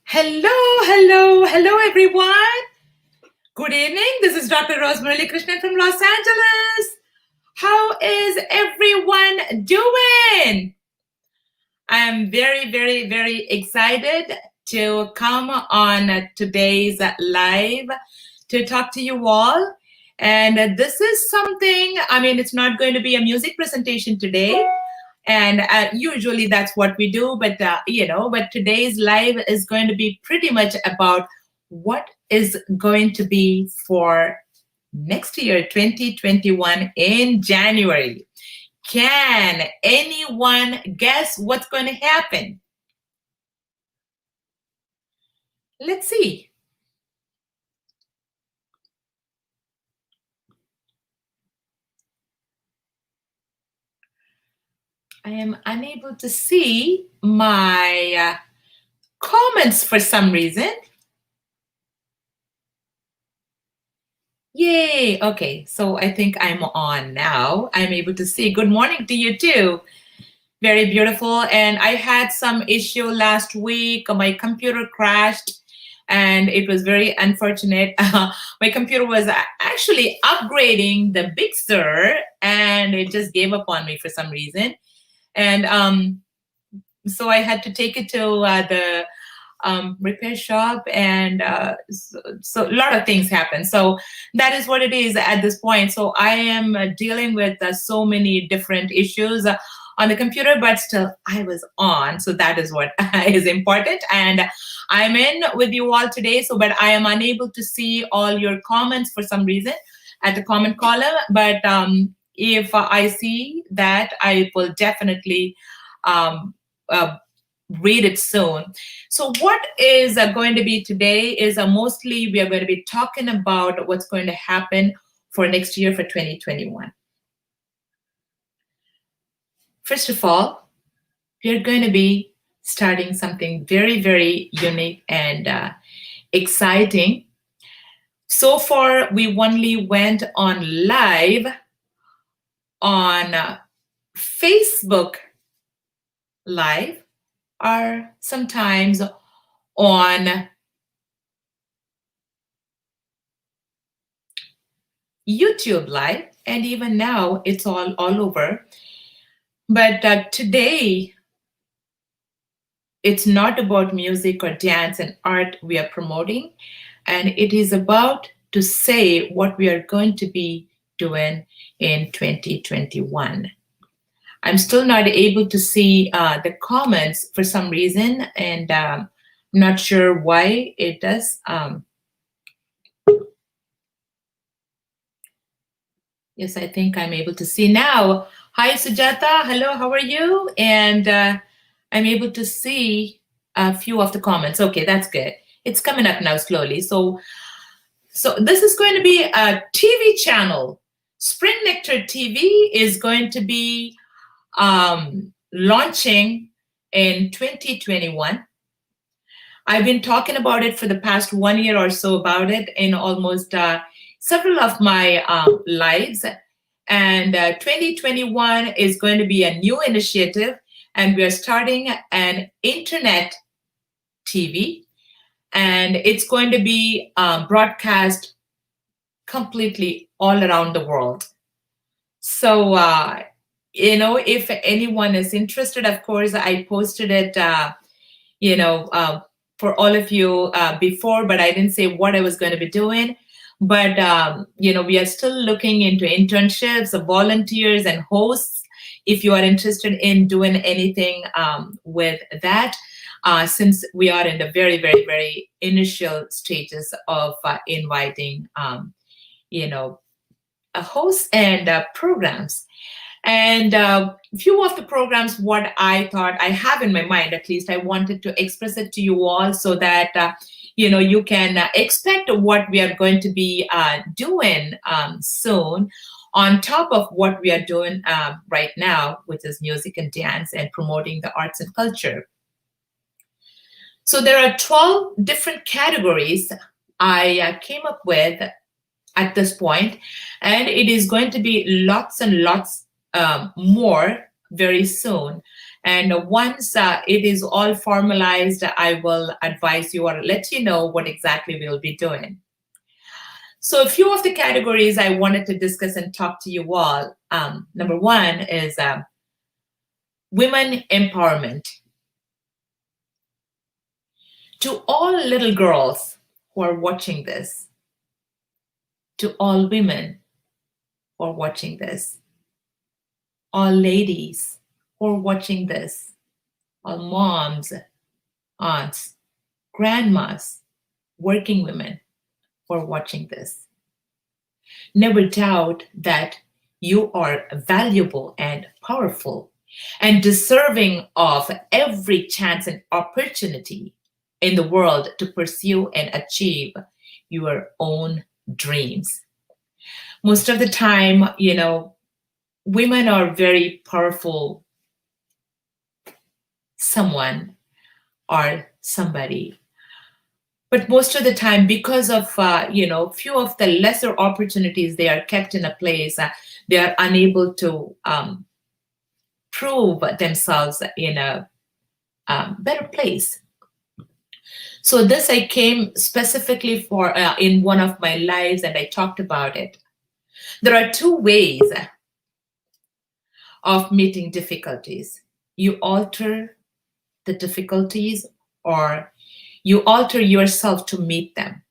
Hello, everyone. Good evening. This is Dr. Muralikrishnan from Los Angeles. How is everyone doing? I am very excited to come on today's live to talk to you all. And this is something, it's not going to be a music presentation today. And usually that's what we do, but but today's live is going to be pretty much about what is going to be for next year, 2021 in January. Can anyone guess what's going to happen? Let's see. I am unable to see my comments for some reason. Yay. Okay, so I think I'm on now. I'm able to see. Good morning to you too. Very beautiful. And I had some issue last week. My computer crashed and it was very unfortunate. My computer was actually upgrading the Big Sur and it just gave up on me for some reason. And so I had to take it to the repair shop, and so a lot of things happen. So that is what it is at this point. So I am dealing with so many different issues on the computer, but still I was on. So that is what is important. And I'm in with you all today. So, but I am unable to see all your comments for some reason at the comment column. But if I see that, I will definitely read it soon. So what is going to be today is mostly we are going to be talking about what's going to happen for next year for 2021. First of all, we're going to be starting something very unique and exciting. So far, we only went on live on Facebook Live, or sometimes on YouTube Live, and even now it's all over. But today, it's not about music or dance and art we are promoting, and it is about to say what we are going to be doing in 2021. I'm still not able to see the comments for some reason, and I'm not sure why it does. Yes, I think I'm able to see now. Hi, Sujata. Hello, how are you? And I'm able to see a few of the comments. Okay, that's good. It's coming up now slowly. So this is going to be a TV channel. Spring Nectar TV is going to be launching in 2021. I've been talking about it for the past 1 year or so about it in almost several of my lives. And 2021 is going to be a new initiative, and we are starting an internet TV, and it's going to be broadcast completely all around the world. So, if anyone is interested, of course, I posted it, for all of you before, but I didn't say what I was going to be doing. But, we are still looking into internships, volunteers, and hosts. If you are interested in doing anything with that, since we are in the very initial stages of inviting, hosts and programs. And a few of the programs, what I thought I have in my mind, at least I wanted to express it to you all so that, you can expect what we are going to be doing soon on top of what we are doing right now, which is music and dance and promoting the arts and culture. So there are 12 different categories I came up with at this point, and it is going to be lots and lots more very soon. And once it is all formalized, I will advise you or let you know what exactly we'll be doing. So a few of the categories I wanted to discuss and talk to you all. Number one is women empowerment. To all little girls who are watching this, to all women who are watching this, all ladies who are watching this, all moms, aunts, grandmas, working women who are watching this. Never doubt that you are valuable and powerful and deserving of every chance and opportunity in the world to pursue and achieve your own dreams. Most of the time, women are very powerful someone or somebody. But most of the time, because of, few of the lesser opportunities, they are kept in a place, they are unable to prove themselves in a better place. So this I came specifically for in one of my lives, and I talked about it. There are two ways of meeting difficulties. You alter the difficulties, or you alter yourself to meet them.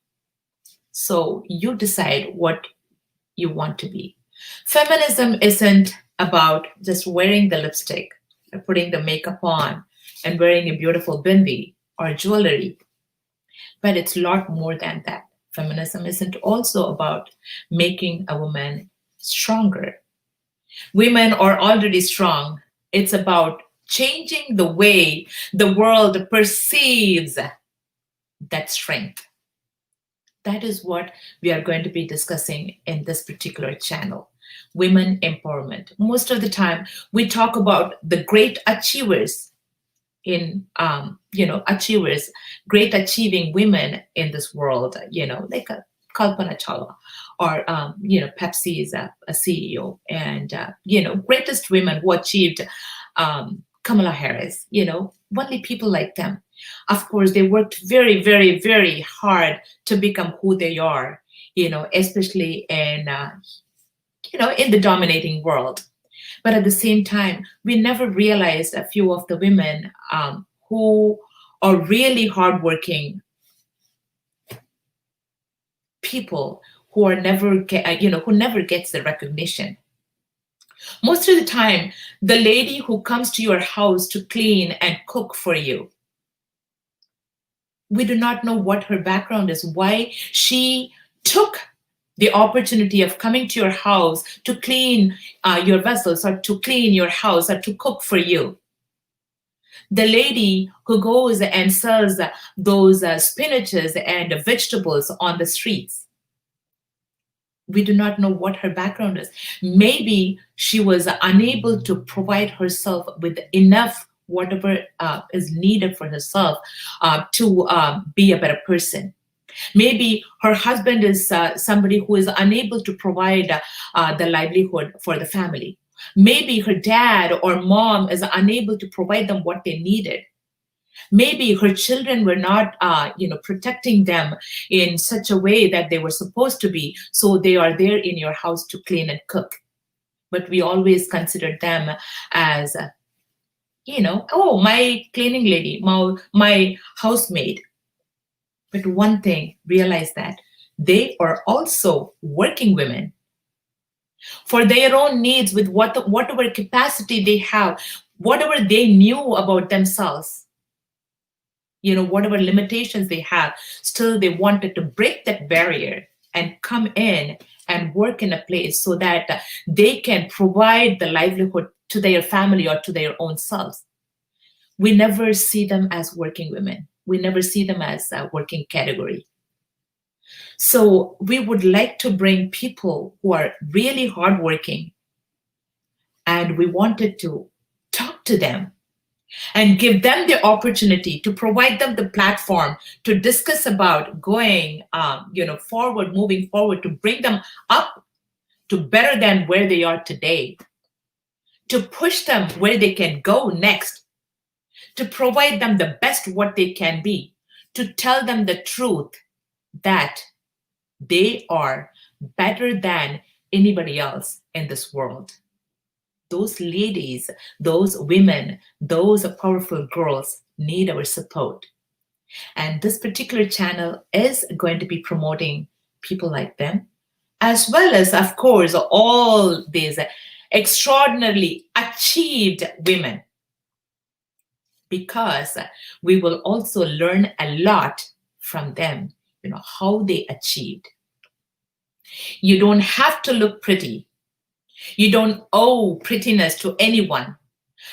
So you decide what you want to be. Feminism isn't about just wearing the lipstick or putting the makeup on and wearing a beautiful bindi or jewelry, but it's a lot more than that. Feminism isn't also about making a woman stronger. Women are already strong. It's about changing the way the world perceives that strength. That is what we are going to be discussing in this particular channel, women empowerment. Most of the time, we talk about the great achievers achievers, great achieving women in this world, like a Kalpana Chawla, or, Pepsi is a CEO, and, greatest women who achieved Kamala Harris, only people like them. Of course, they worked very, very, very hard to become who they are, especially in the dominating world. But at the same time, we never realized a few of the women who are really hardworking people who are never who never gets the recognition. Most of the time, the lady who comes to your house to clean and cook for you, we do not know what her background is, why she took the opportunity of coming to your house to clean your vessels, or to clean your house, or to cook for you. The lady who goes and sells those spinaches and vegetables on the streets, we do not know what her background is. Maybe she was unable to provide herself with enough whatever is needed for herself to be a better person. Maybe her husband is somebody who is unable to provide the livelihood for the family. Maybe her dad or mom is unable to provide them what they needed. Maybe her children were not, protecting them in such a way that they were supposed to be, so they are there in your house to clean and cook. But we always consider them as, oh, my cleaning lady, my housemaid. But one thing, realize that they are also working women for their own needs, with whatever capacity they have, whatever they knew about themselves, whatever limitations they have, still they wanted to break that barrier and come in and work in a place so that they can provide the livelihood to their family or to their own selves. We never see them as working women. We never see them as a working category. So we would like to bring people who are really hardworking, and we wanted to talk to them and give them the opportunity, to provide them the platform to discuss about going, forward, moving forward, to bring them up to better than where they are today, to push them where they can go next, to provide them the best what they can be, to tell them the truth that they are better than anybody else in this world. Those ladies, those women, those powerful girls need our support. And this particular channel is going to be promoting people like them, as well as, of course, all these extraordinarily achieved women, because we will also learn a lot from them, how they achieved. You don't have to look pretty. You don't owe prettiness to anyone,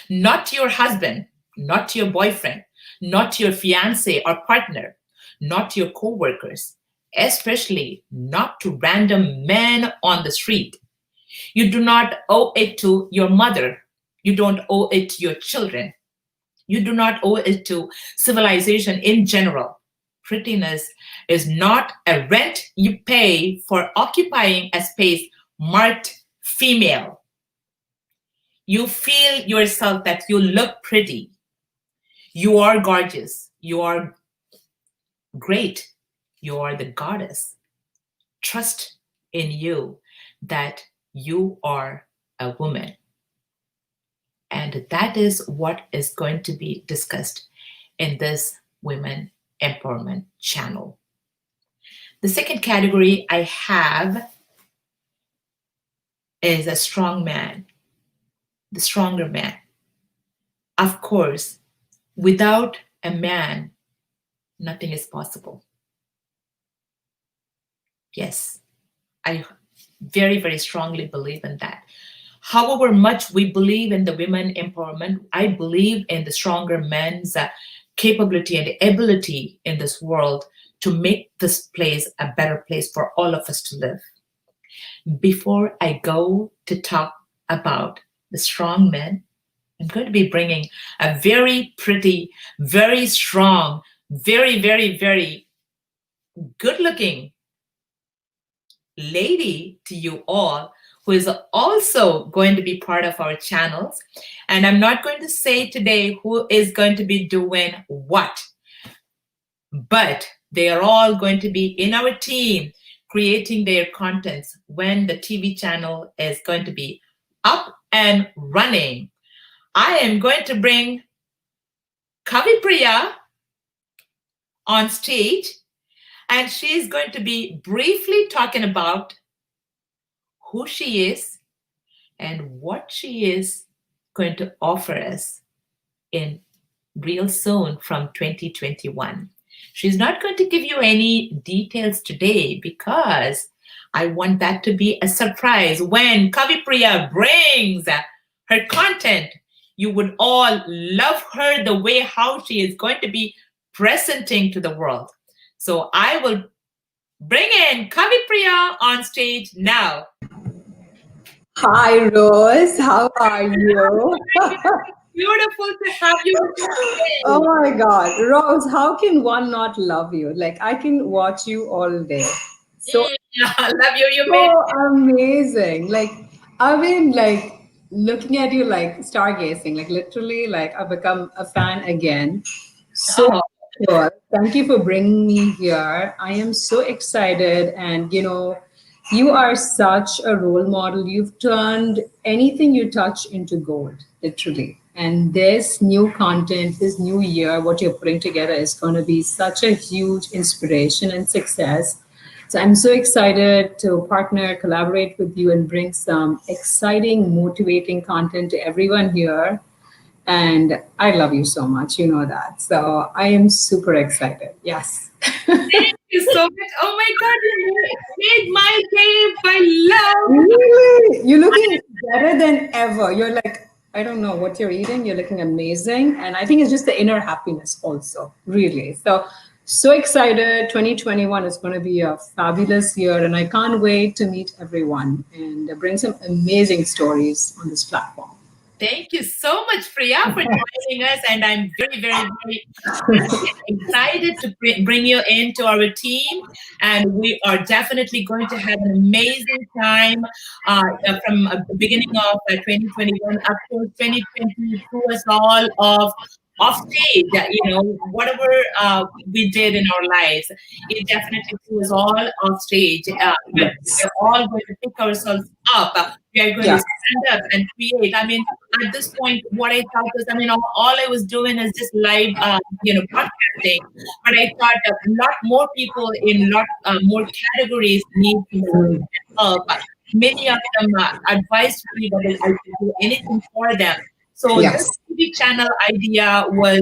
not your husband, not your boyfriend, not your fiance or partner, not your co-workers, especially not to random men on the street. You do not owe it to your mother. You don't owe it to your children. You do not owe it to civilization in general. Prettiness is not a rent you pay for occupying a space marked female. You feel yourself that you look pretty. You are gorgeous. You are great. You are the goddess. Trust in you that you are a woman. And that is what is going to be discussed in this Women Empowerment channel. The second category I have is a strong man, the stronger man. Of course, without a man, nothing is possible. Yes, I very, very strongly believe in that. However much we believe in the women empowerment, I believe in the stronger men's capability and ability in this world to make this place a better place for all of us to live. Before I go to talk about the strong men, I'm going to be bringing a very pretty, very strong, very, very, very good-looking lady to you all, who is also going to be part of our channels. And I'm not going to say today who is going to be doing what, but they are all going to be in our team creating their contents when the TV channel is going to be up and running. I am going to bring Kavi Priya on stage, and she's going to be briefly talking about who she is and what she is going to offer us in real soon from 2021. She's not going to give you any details today because I want that to be a surprise. When Kavi Priya brings her content, you would all love her the way how she is going to be presenting to the world. So I will bring in Kavi Priya on stage now. Hi, Rose. How are you? Beautiful to have you today. Oh my God. Rose, how can one not love you? Like, I can watch you all day. So, I love you. You so amazing. Like, I've been like looking at you like stargazing, like literally, like I've become a fan again. So sure. Thank you for bringing me here. I am so excited. And, you are such a role model. You've turned anything you touch into gold, literally. And this new content, this new year, what you're putting together is going to be such a huge inspiration and success. So I'm so excited to partner, collaborate with you, and bring some exciting, motivating content to everyone here. And I love you so much. You know that. So I am super excited. Yes. Thank you so much. Oh my God, you made my day by love. Really? You're looking better than ever. You're like, I don't know what you're eating. You're looking amazing. And I think it's just the inner happiness also, really. So excited. 2021 is going to be a fabulous year. And I can't wait to meet everyone and bring some amazing stories on this platform. Thank you so much, Priya, for joining us. And I'm very, very, very excited to bring you into our team. And we are definitely going to have an amazing time from the beginning of 2021 up to 2022 was all of off stage, whatever we did in our lives, it definitely was all off stage. But Yes. we're all going to pick ourselves up. We are going to Yeah. stand up and create. I mean, at this point, what I thought was, all I was doing is just live, broadcasting. But I thought a lot more people in lot more categories need to Mhm. help. Many of them advised me that I could do anything for them. So this Yes. TV channel idea was,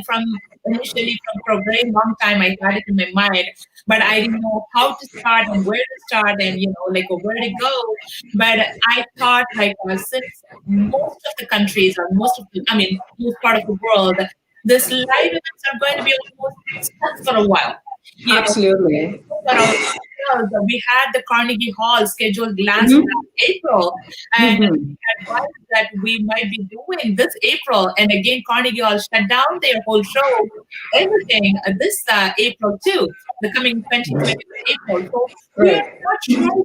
from initially from for a very long time, I had it in my mind, but I didn't know how to start and where to start and, where to go. But I thought, since most of the countries or most part of the world, this live events are going to be almost stuck for a while. You know, Absolutely. for ourselves, we had the Carnegie Hall scheduled last Mhm. April, and Mhm. advised that we might be doing this April. And again, Carnegie Hall shut down their whole show, everything this April too, the coming 2020 April. So we are Right. not sure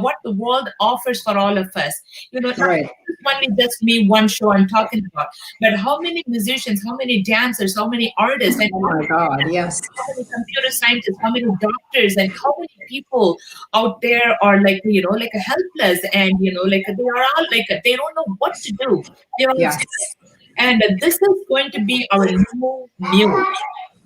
what the world offers for all of us. Not Right. only just me, one show I'm talking about, but how many musicians, how many dancers, how many artists, and Oh my God. Yes. how many computer scientists, how many doctors, and how many people out there are helpless, and they are all they don't know what to do. They're all Yes. stuck. And this is going to be our new muse.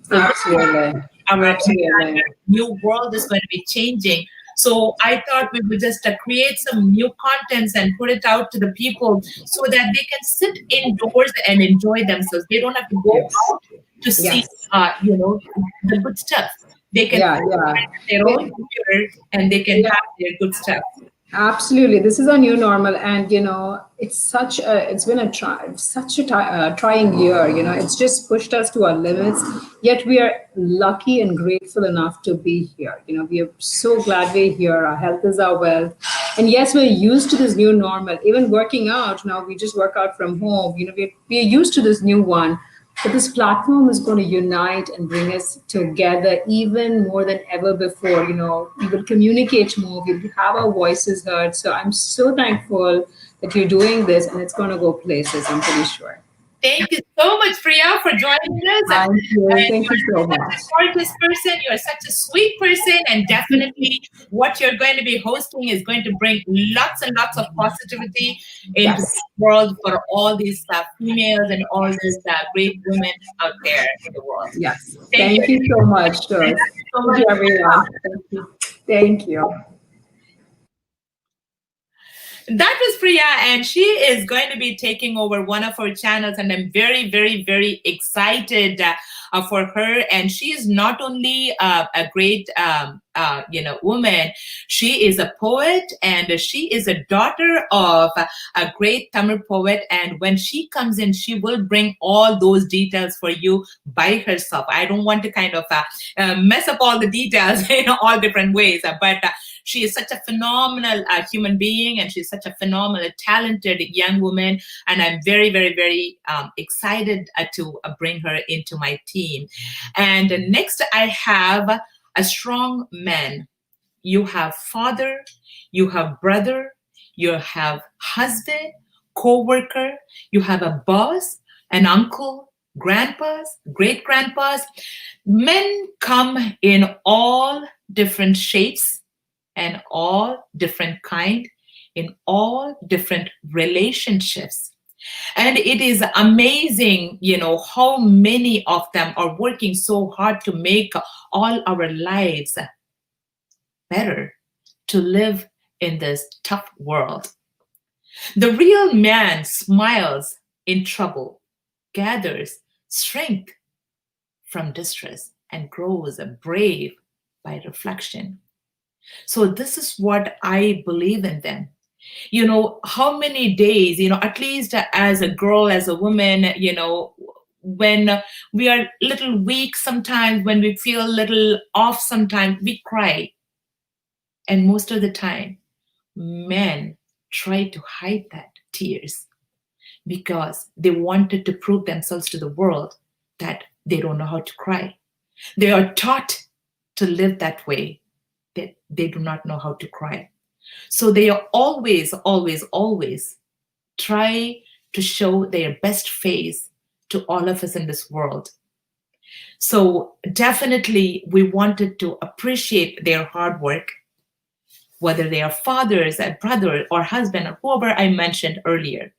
So this is Absolutely. our Absolutely. entire new world is going to be changing. So I thought we would just create some new contents and put it out to the people so that they can sit indoors and enjoy themselves. They don't have to go Yes. out to see, Yes. the good stuff. They can Yeah. sit Yeah. at their own computer and they can Yeah. have their good stuff. Absolutely, this is our new normal, and it's been such a trying year. It's just pushed us to our limits. Yet we are lucky and grateful enough to be here. We are so glad we're here. Our health is our wealth, and yes, we're used to this new normal. Even working out now, we just work out from home. We're used to this new one. But this platform is going to unite and bring us together even more than ever before. We will communicate more, we'll have our voices heard. So I'm so thankful that you're doing this, and it's going to go places, I'm pretty sure. Thank you so much, Priya, for joining us. And Thank you. Thank you so you're such much. a gorgeous person. You're such a sweet person. And definitely what you're going to be hosting is going to bring lots and lots of positivity into the Yes. world for all these females and all these great women out there in the world. Yes. Thank you. Thank you so much, Thank Joyce. you so Thank much. you, everyone. Thank you. Thank you. That was Priya, and she is going to be taking over one of our channels, and I'm very, very, very excited for her. And she is not only a great, woman. She is a poet, and she is a daughter of a great Tamil poet. And when she comes in, she will bring all those details for you by herself. I don't want to kind of mess up all the details in all different ways, but she is such a phenomenal human being, and she's such a phenomenal, talented young woman. And I'm very, very, very excited to bring her into my team. And next, I have a strong man. You have father, you have brother, you have husband, co-worker, you have a boss, an uncle, grandpas, great grandpas. Men come in all different shapes and all different kind, in all different relationships. And it is amazing, how many of them are working so hard to make all our lives better, to live in this tough world. The real man smiles in trouble, gathers strength from distress, and grows brave by reflection. So this is what I believe in them. How many days, at least as a girl, as a woman, when we are little weak sometimes, when we feel a little off sometimes, we cry. And most of the time, men try to hide that tears because they wanted to prove themselves to the world that they don't know how to cry. They are taught to live that way, that they do not know how to cry. So they are always, always, always try to show their best face to all of us in this world. So definitely we wanted to appreciate their hard work, whether they are fathers, a brother or husband or whoever I mentioned earlier.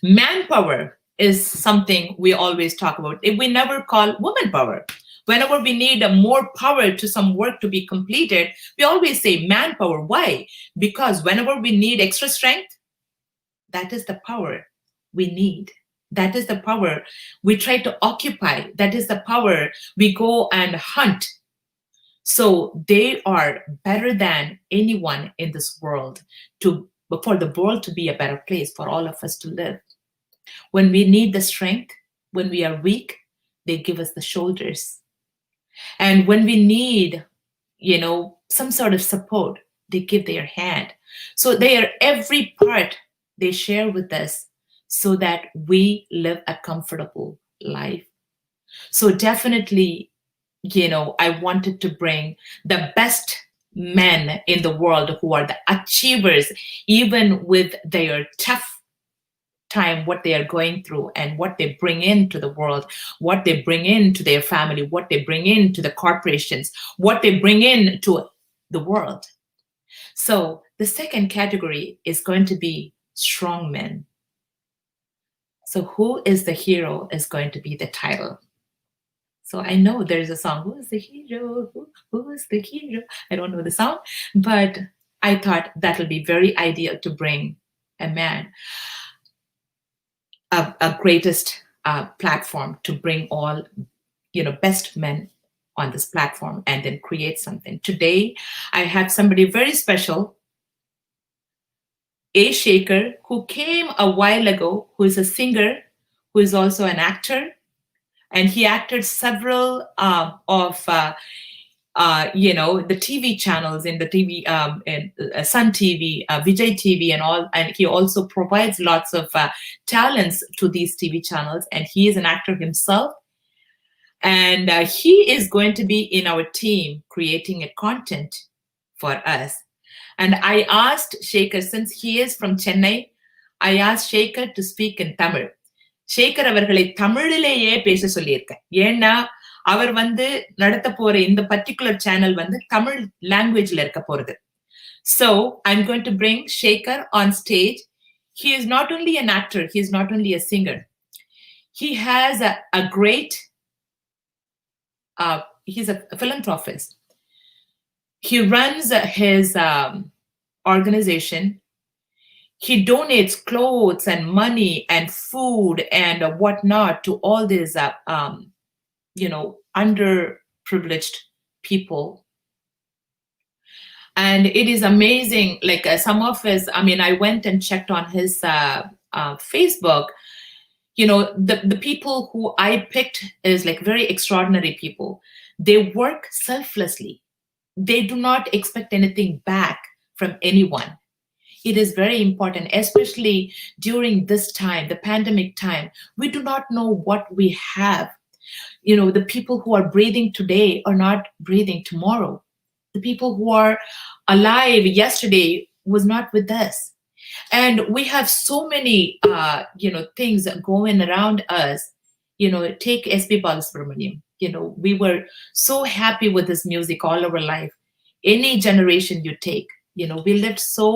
Manpower is something we always talk about. We never call woman power. Whenever we need more power to some work to be completed, we always say manpower. Why? Because whenever we need extra strength, that is the power we need. That is the power we try to occupy. That is the power we go and hunt. So they are better than anyone in this world for the world to be a better place for all of us to live. When we need the strength, when we are weak, they give us the shoulders. And when we need, some sort of support, they give their hand. So they are every part they share with us so that we live a comfortable life. So definitely, I wanted to bring the best men in the world who are the achievers, even with their tough time, what they are going through and what they bring into the world, what they bring into their family, what they bring into the corporations, what they bring into the world. So the second category is going to be strong men. So who is the hero is going to be the title. So I know there's a song, who is the hero? Who is the hero? I don't know the song, but I thought that will be very ideal to bring a man, a greatest platform to bring all, best men on this platform and then create something. Today, I have somebody very special, A. Shaker, who came a while ago, who is a singer, who is also an actor. And he acted several of the TV channels in the TV, Sun TV, Vijay TV and all. And he also provides lots of talents to these TV channels. And he is an actor himself. And he is going to be in our team creating a content for us. And I asked Shaker, since he is from Chennai, I asked Shaker to speak in Tamil. Sekar அவர்களை தமிழிலேயே பேச சொல்லியிருக்கேன். ஏன்னா அவர் நடத்த போற இந்த particular channel Tamil லாங்குவேஜ்ல இருக்க போறது. So I'm going to bring Shaker on stage. He is not only an actor, he is not only a singer. He has a great, he's a philanthropist. He runs his organization. He donates clothes and money and food and whatnot to all these, underprivileged people. And it is amazing. Like some of his, I went and checked on his Facebook. The people who I picked is like very extraordinary people. They work selflessly. They do not expect anything back from anyone. It is very important, especially during this time, the pandemic time. We do not know what we have. The people who are breathing today are not breathing tomorrow. The people who are alive yesterday was not with us. And we have so many, things going around us. Take S.P. Balasubramaniam. We were so happy with his music all our life. Any generation you take, we lived so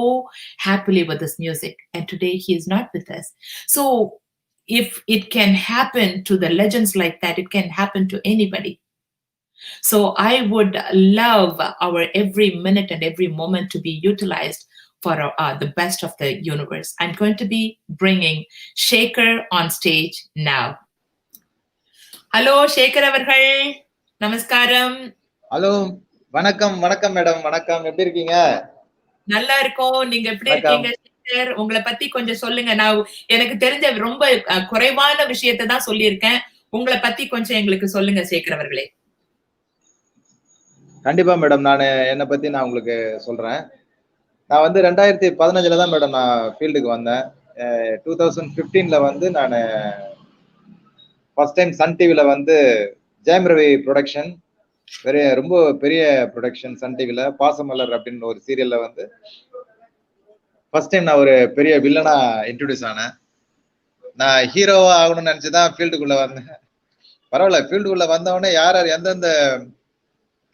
happily with this music, and today he is not with us. So if it can happen to the legends like that, it can happen to anybody. So I would love our every minute and every moment to be utilized for the best of the universe. I'm going to be bringing Shaker on stage now. Hello, Shaker avargal. Namaskaram. Hello. Vanakkam madam. Vanakkam. எப்படி இருக்கீங்க? நல்லா இருக்கோம். நீங்க எப்படி இருக்கீங்க sister? உங்களை பத்தி கொஞ்சம் சொல்லுங்க. நான் எனக்கு தெரிஞ்ச ரொம்ப குறைவான விஷயத்தை தான் சொல்லியிருக்கேன். உங்களை பத்தி கொஞ்சம் எங்களுக்கு சொல்லுங்க சேகர் அவர்களே. கண்டிப்பா மேடம், என்னை பத்தி நான் உங்களுக்கு சொல்றேன். நான் 2015 தான் மேடம் நான் ஃபீல்டுக்கு வந்தேன். 2015 நான் ஃபர்ஸ்ட் டைம் சன் டிவில ஜெயம் ரவி ப்ரொடக்ஷன், ரொம்ப பெரிய ப்ரொடக்ஷன் சன் டிவில பாசமலர் அப்படின்னு ஒரு சீரியல்ல ஃபர்ஸ்ட் டைம் நான் ஒரு பெரிய வில்லனா இன்ட்ரோடியூஸ் ஆனேன். நான் ஹீரோவா ஆகணும்னு நினைச்சுதான் ஃபீல்டுக்குள்ள வந்தேன். பரவாயில்ல, ஃபீல்டுக்குள்ள வந்தவொடனே யார் யார் எந்தெந்த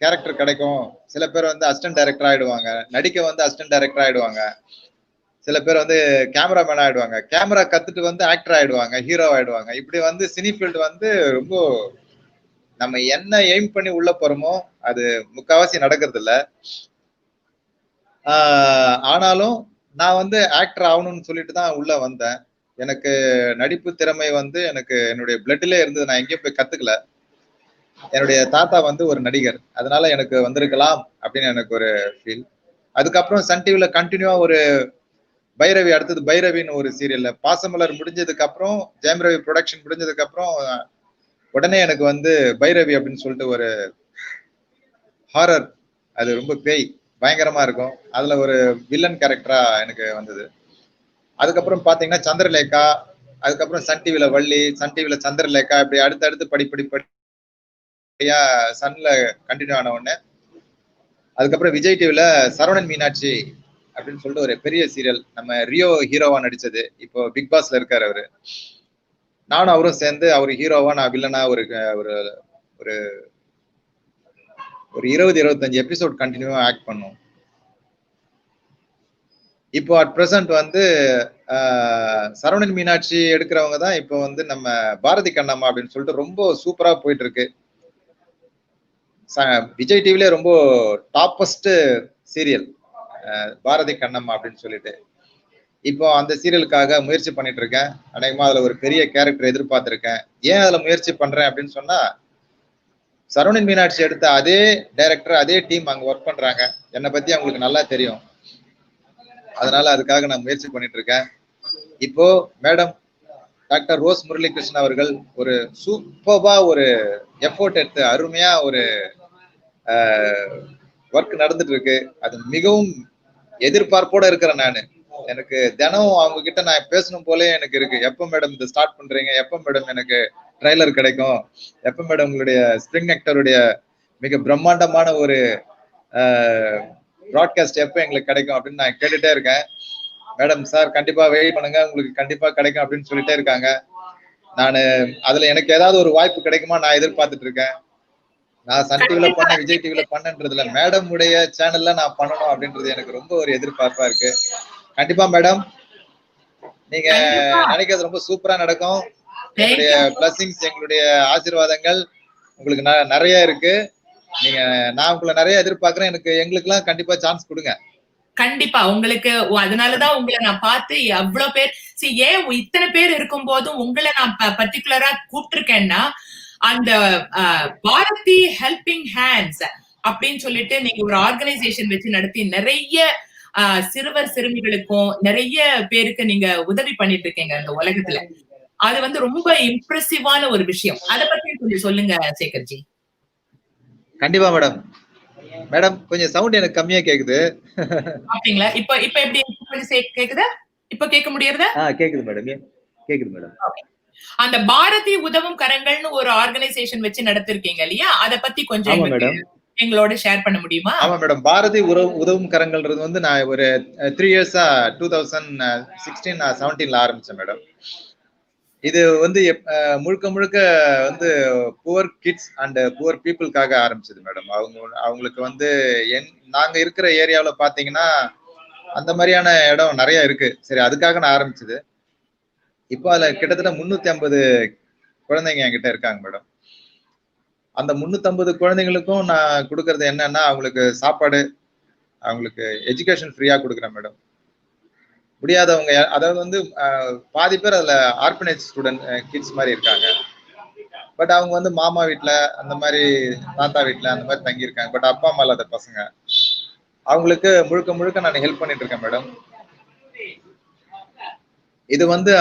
கேரக்டர் கிடைக்கும். சில பேர் வந்து அசிஸ்டன்ட் டைரக்டர் ஆயிடுவாங்க, நடிக்க வந்து அசிஸ்டன்ட் டைரக்டர் ஆயிடுவாங்க, சில பேர் வந்து கேமராமேன் ஆயிடுவாங்க, கேமரா கத்துட்டு வந்து ஆக்டர் ஆயிடுவாங்க, ஹீரோ ஆயிடுவாங்க. இப்படி வந்து சினி ஃபீல்டு வந்து ரொம்ப நம்ம என்ன எய்ம் பண்ணி உள்ள போறோமோ அது முக்காவாசி நடக்கிறது இல்ல. ஆனாலும் நான் வந்து ஆக்டர் ஆகணும்னு சொல்லிட்டு தான் உள்ள வந்தேன். எனக்கு நடிப்பு திறமை வந்து எனக்கு என்னுடைய பிளட்ல இருந்தது. நான் எங்கேயும் போய் கத்துக்கல. என்னுடைய தாத்தா வந்து ஒரு நடிகர், அதனால எனக்கு வந்திருக்கலாம் அப்படின்னு எனக்கு ஒரு ஃபீல். அதுக்கப்புறம் சன் டிவில கண்டினியூவா ஒரு பைரவி, அடுத்தது பைரவின்னு ஒரு சீரியல்ல பாசமலர் முடிஞ்சதுக்கு அப்புறம், ஜெயம் ரவி ப்ரொடக்ஷன் முடிஞ்சதுக்கு அப்புறம் உடனே எனக்கு வந்து பைரவி அப்படின்னு சொல்லிட்டு ஒரு ஹாரர், அது ரொம்ப பேய் பயங்கரமா இருக்கும், அதுல ஒரு வில்லன் கேரக்டரா எனக்கு வந்தது. அதுக்கப்புறம் பாத்தீங்கன்னா சந்திரலேகா, அதுக்கப்புறம் சன் டிவில வள்ளி, சன் டிவில சந்திரலேகா, இப்படி அடுத்தடுத்து படிப்படியா சன்ல கண்டினியூ ஆன உடனே அதுக்கப்புறம் விஜய் டிவில சரவணன் மீனாட்சி அப்படின்னு சொல்லிட்டு ஒரு பெரிய சீரியல், நம்ம ரியோ ஹீரோவா நடிச்சது, இப்போ பிக் பாஸ்ல இருக்காரு அவரு. நானும் அவரும் சேர்ந்து அவர் ஹீரோவா நான் வில்லனா ஒரு ஒரு ஒரு 20-25 எபிசோட் கண்டினியூவா ஆக்ட் பண்ணோம். இப்போ அட் பிரசன்ட் வந்து சரவணன் மீனாட்சி எடுக்கிறவங்க தான் இப்போ வந்து நம்ம பாரதி கண்ணம்மா அப்படின்னு சொல்லிட்டு ரொம்ப சூப்பரா போயிட்டு இருக்கு. விஜய் டிவிலே ரொம்ப டாப்பஸ்ட் சீரியல் பாரதி கண்ணம்மா அப்படின்னு சொல்லிட்டு. இப்போ அந்த சீரியலுக்காக முயற்சி பண்ணிட்டு இருக்கேன். அநேகமா அதுல ஒரு பெரிய கேரக்டர் எதிர்பார்த்திருக்கேன். ஏன் அதுல முயற்சி பண்றேன் அப்படின்னு சொன்னா, சரவணன் மீனாட்சி எடுத்த அதே டைரக்டர், அதே டீம் அங்க ஒர்க் பண்றாங்க. என்னை பத்தி அவங்களுக்கு நல்லா தெரியும். அதனால அதுக்காக நான் முயற்சி பண்ணிட்டு இருக்கேன். இப்போ மேடம் டாக்டர் ரோஸ் முரளிகிருஷ்ணன் அவர்கள் ஒரு சூப்பர்பா ஒரு எஃபோர்ட் எடுத்து அருமையா ஒரு ஒர்க் நடந்துட்டு இருக்கு. அது மிகவும் எதிர்பார்ப்போட இருக்கிறேன் நானு. எனக்கு தினம் அவங்க கிட்ட நான் பேசணும் போலே எனக்கு இருக்கு. எப்ப மேடம் இதை ஸ்டார்ட் பண்றீங்க, எப்ப மேடம் எனக்கு ட்ரைலர் கிடைக்கும், எப்ப மேடம் உங்களுடைய ஸ்பிரிங் நெக்டருடைய மிக பிரம்மாண்டமான ஒரு ப்ராட்காஸ்ட் எப்ப எங்களுக்கு கிடைக்கும் அப்படின்னு நான் கேட்டுட்டே இருக்கேன். மேடம் சார் கண்டிப்பா வெயிட் பண்ணுங்க, உங்களுக்கு கண்டிப்பா கிடைக்கும் அப்படின்னு சொல்லிட்டே இருக்காங்க. நான் அதுல எனக்கு ஏதாவது ஒரு வாய்ப்பு கிடைக்குமா நான் எதிர்பார்த்துட்டு இருக்கேன். நான் சன் டிவில பண்ண, விஜய் டிவில பண்ணன்றதுல மேடம் உடைய சேனல்ல நான் பண்ணணும் அப்படின்றது எனக்கு ரொம்ப ஒரு எதிர்பார்ப்பா இருக்கு. கண்டிப்பா மேடம், நீங்க நினைக்கிறது ரொம்ப சூப்பரா நடக்கும். எங்களுடைய பிளஸிங்ஸ், எங்களுடைய ஆசீர்வாதங்கள் உங்களுக்கு நிறைய இருக்கு. நீங்க நான் உங்களை நிறைய எதிர்பார்க்கிறேன். எங்களுக்கு எல்லாம் கண்டிப்பா சான்ஸ் கொடுங்க. கண்டிப்பா உங்களுக்கு, அதனாலதான் உங்களை நான் பார்த்து அவ்வளவு பேர் ஏன் இத்தனை பேர் இருக்கும் போதும் உங்களை நான் பர்டிகுலரா கூப்பிட்டிருக்கேன்னா, அந்த பாரதி ஹெல்பிங் ஹேண்ட்ஸ் அப்படின்னு சொல்லிட்டு நீங்க ஒரு ஆர்கனைசேஷன் வச்சு நடத்தி நிறைய சிறுவர் சிறுமிகளுக்கும் நிறைய பேருக்கு நீங்க உதவி பண்ணிட்டு இருக்கீங்க அந்த உலகத்துல. அது வந்து ரொம்ப இம்ப்ரெசிவான ஒரு விஷயம். அதை பத்தி கொஞ்சம் சொல்லுங்க சேகர்ஜி. கண்டிப்பா மேடம். மேடம் கொஞ்சம் சவுண்ட் எனக்கு கம்மியா கேக்குது. அப்படிங்களா? இப்ப எப்படி கேக்குதா? இப்ப கேட்க முடியறதா? கேக்குது மேடம், கேக்குது மேடம். அந்த பாரதி உதவும் கரங்கள்னு ஒரு ஆர்கனைசேஷன் வச்சு நடத்திருக்கீங்க இல்லையா? அத பத்தி கொஞ்சம் எங்களோட ஷேர் பண்ண முடியுமா? ஆமா மேடம், பாரதி உதவும் கரங்கள்ன்றது வந்து நான் ஒரு 3 இயர்ஸா 2016-17ல ஆரம்பிச்சேன் மேடம். இது வந்து முழுக்க முழுக்க வந்து புவர் கிட்ஸ் அண்ட் புவர் பீப்புளுக்காக ஆரம்பிச்சது மேடம். அவங்களுக்கு வந்து நாங்க இருக்கிற ஏரியாவில பாத்தீங்கன்னா அந்த மாதிரியான இடம் நிறைய இருக்கு. சரி, அதுக்காக நான் ஆரம்பிச்சது. இப்போ அதுல கிட்டத்தட்ட 350 குழந்தைங்க என்கிட்ட இருக்காங்க மேடம். அந்த 350 குழந்தைங்களுக்கும் நான் கொடுக்கறது என்னன்னா, அவங்களுக்கு சாப்பாடு, அவங்களுக்கு எஜுகேஷன் ஃப்ரீயா கொடுக்குறேன் மேடம். முடியாதவங்க, அதாவது வந்து பாதி பேர் அதுல ஆர்பனேஜ் ஸ்டூடெண்ட் கிட்ஸ் மாதிரி இருக்காங்க. பட் அவங்க வந்து மாமா வீட்டுல, அந்த மாதிரி தாத்தா வீட்டுல அந்த மாதிரி தங்கி இருக்காங்க. பட் அப்பா அம்மா இல்லாத பசங்க, அவங்களுக்கு முழுக்க முழுக்க நான் ஹெல்ப் பண்ணிட்டு இருக்கேன் மேடம். இது வந்து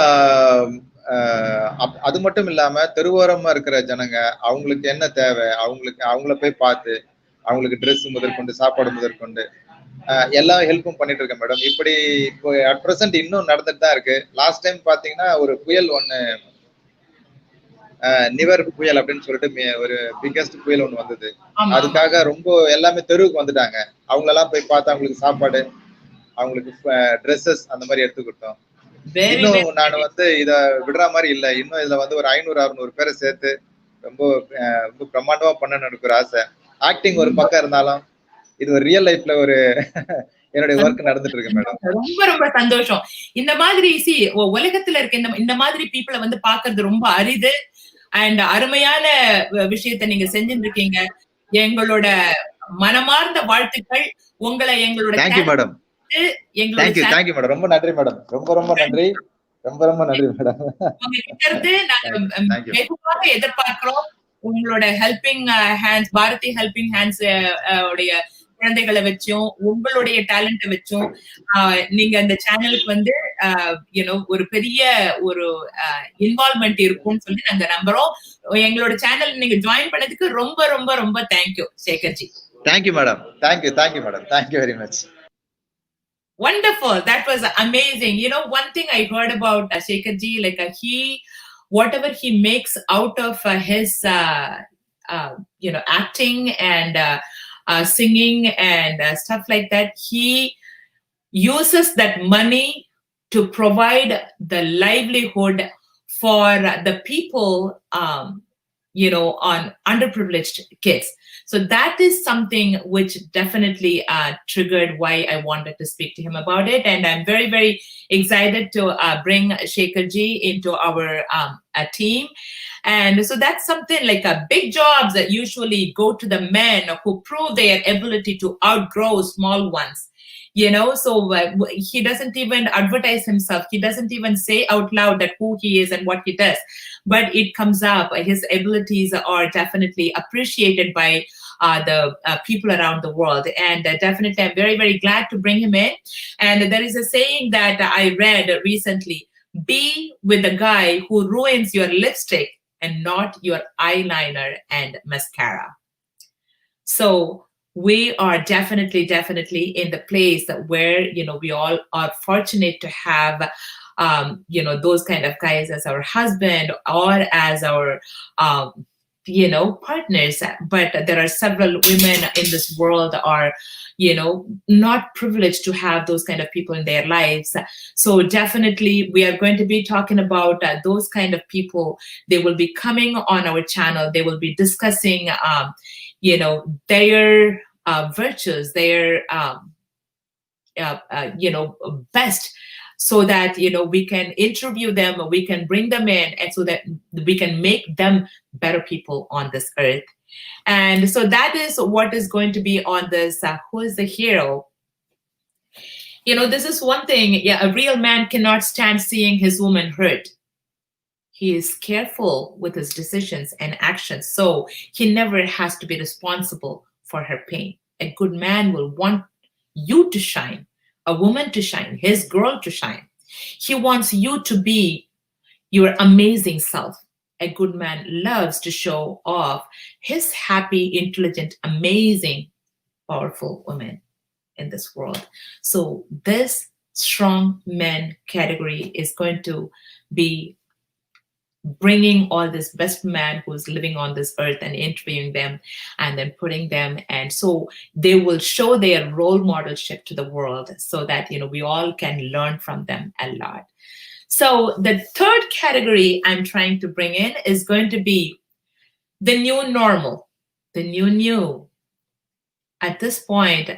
அது மட்டும் இல்லாம தெருவோரமா இருக்கிற ஜனங்க, அவங்களுக்கு என்ன தேவை, அவங்கள போய் பார்த்து அவங்களுக்கு ட்ரெஸ் முதற்கொண்டு, சாப்பாடு முதற்கொண்டு எல்லா ஹெல்ப்பும் பண்ணிட்டு இருக்கேன் மேடம். இப்படி இப்போ அட் பிரசன்ட் இன்னும் நடந்துட்டு தான் இருக்கு. லாஸ்ட் டைம் பாத்தீங்கன்னா ஒரு புயல் ஒண்ணு, நிவர் புயல் அப்படின்னு சொல்லிட்டு ஒரு பிக்கஸ்ட் புயல் ஒண்ணு வந்தது. அதுக்காக ரொம்ப எல்லாமே தெருவுக்கு வந்துட்டாங்க. அவங்களெல்லாம் போய் பார்த்து அவங்களுக்கு சாப்பாடு, அவங்களுக்கு ட்ரெஸ்ஸஸ் அந்த மாதிரி எடுத்து கொடுத்தோம். இன்னும் நான் வந்து இத விடுற மாதிரி இல்ல. இன்னும் இதுல வந்து ஒரு 500-600 பேரை சேர்த்து ரொம்ப ரொம்ப பிரம்மாண்டமா பண்ணணும்னு எனக்கு ஒரு ஆசை. ஆக்டிங் ஒரு பக்கம் இருந்தாலும் இது ஒரு ரியல் லைஃப்ல ஒரு என்னுடைய ஒர்க் நடந்துட்டு இருக்கு மேடம். ரொம்ப ரொம்ப சந்தோஷம். இந்த மாதிரி உலகத்துல இருக்க இந்த மாதிரி பீப்புளை வந்து பாக்குறது ரொம்ப அரிது. அண்ட் அருமையான விஷயத்தை நீங்க செஞ்சுட்டு இருக்கீங்க. எங்களோட மனமார்ந்த வாழ்த்துக்கள். உங்களை எங்களோட தேங்க்யூ மேடம். Thank you madam. ரொம்ப நன்றி மேடம். ரொம்ப நன்றி. ரொம்ப நன்றி மேடம். உங்ககிட்ட இருந்து நாங்க வெகுவாக எதிர்பார்க்கிறோம். உங்களோட helping hands, Bharathi helping hands உடைய குழந்தைகளை வச்சும் உங்களுடைய டேலண்ட்டை வச்சும் நீங்க அந்த சேனலுக்கு வந்து ஒரு பெரிய ஒரு இன்வால்வ்மெண்ட் இருக்கும்னு சொல்லி நாங்க நம்புறோம். எங்களோட சேனல் நீங்க ஜாயின் பண்ணதுக்கு ரொம்ப ரொம்ப ரொம்ப thank you Sekarji. Thank you madam. Thank you madam. Thank you very much. Wonderful. That was amazing. One thing I heard about Shekhar-ji, like whatever he makes out of his, acting and singing and stuff like that, he uses that money to provide the livelihood for the people, on underprivileged kids. So that is something which definitely triggered why I wanted to speak to him about it. And I'm very, very excited to bring Shekhar-ji into our team. And so that's something like big jobs that usually go to the men who prove their ability to outgrow small ones. So he doesn't even advertise himself. He doesn't even say out loud that who he is and what he does, but it comes up. His abilities are definitely appreciated by the people around the world. And definitely I'm very, very glad to bring him in. And there is a saying that I read recently: be with the guy who ruins your lipstick and not your eyeliner and mascara. So we are definitely in the place where, we all are fortunate to have, those kind of guys as our husband or as our, partners. But there are several women in this world are, not privileged to have those kind of people in their lives. So definitely we are going to be talking about those kind of people. They will be coming on our channel. They will be discussing, their virtues, their best, so that we can interview them, we can bring them in, and so that we can make them better people on this earth. And so that is what is going to be on this Who is the Hero. This is one thing. A real man cannot stand seeing his woman hurt. He is careful with his decisions and actions, so he never has to be responsible for her pain. A good man will want you to shine, a woman to shine, his girl to shine. He wants you to be your amazing self. A good man loves to show off his happy, intelligent, amazing, powerful woman in this world. So this strong men category is going to be bringing all this best man who's living on this earth and interviewing them and then putting them, and so they will show their role modelship to the world, so that we all can learn from them a lot. So the third category I'm trying to bring in is going to be the new normal, the new. At this point,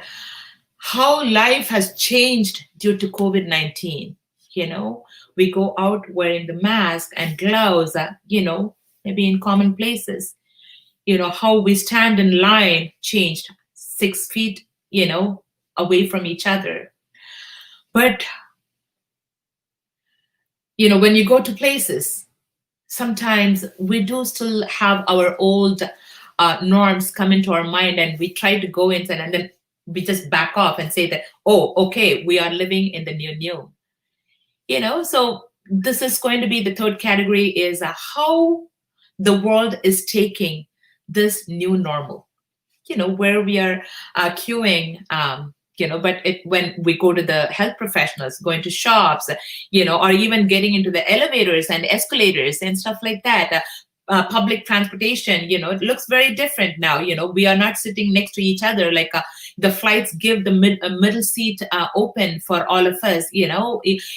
how life has changed due to COVID-19. We go out wearing the mask and gloves, maybe in common places. How we stand in line changed, 6 feet, away from each other. But, when you go to places, sometimes we do still have our old norms come into our mind, and we try to go inside, and then we just back off and say that, oh, okay, we are living in the new. So this is going to be the third category, is how the world is taking this new normal, where we are queuing, but when we go to the health professionals, going to shops, or even getting into the elevators and escalators and stuff like that, public transportation, it looks very different now. We are not sitting next to each other. Like the flights give the middle seat open for all of us.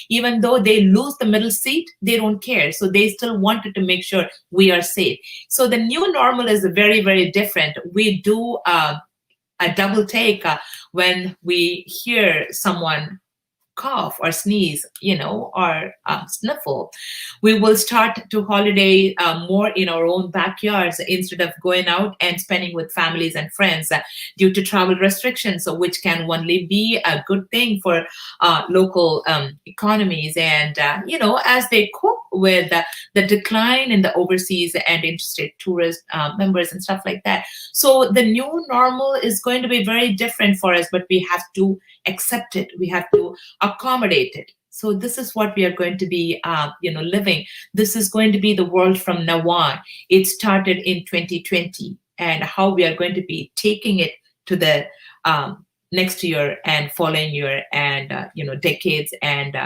Even though they lose the middle seat, they don't care. So they still wanted to make sure we are safe. So the new normal is very, very different. We do a double take when we hear someone cough or sneeze, or sniffle. We will start to holiday more in our own backyards instead of going out and spending with families and friends due to travel restrictions, so which can only be a good thing for local economies. And, as they cope with the decline in the overseas and interstate tourist members and stuff like that. So the new normal is going to be very different for us, but we have to accept it. We have to accommodate it. So this is what we are going to be, living. This is going to be the world from now on. It started in 2020, and how we are going to be taking it to the next year and following year, and decades and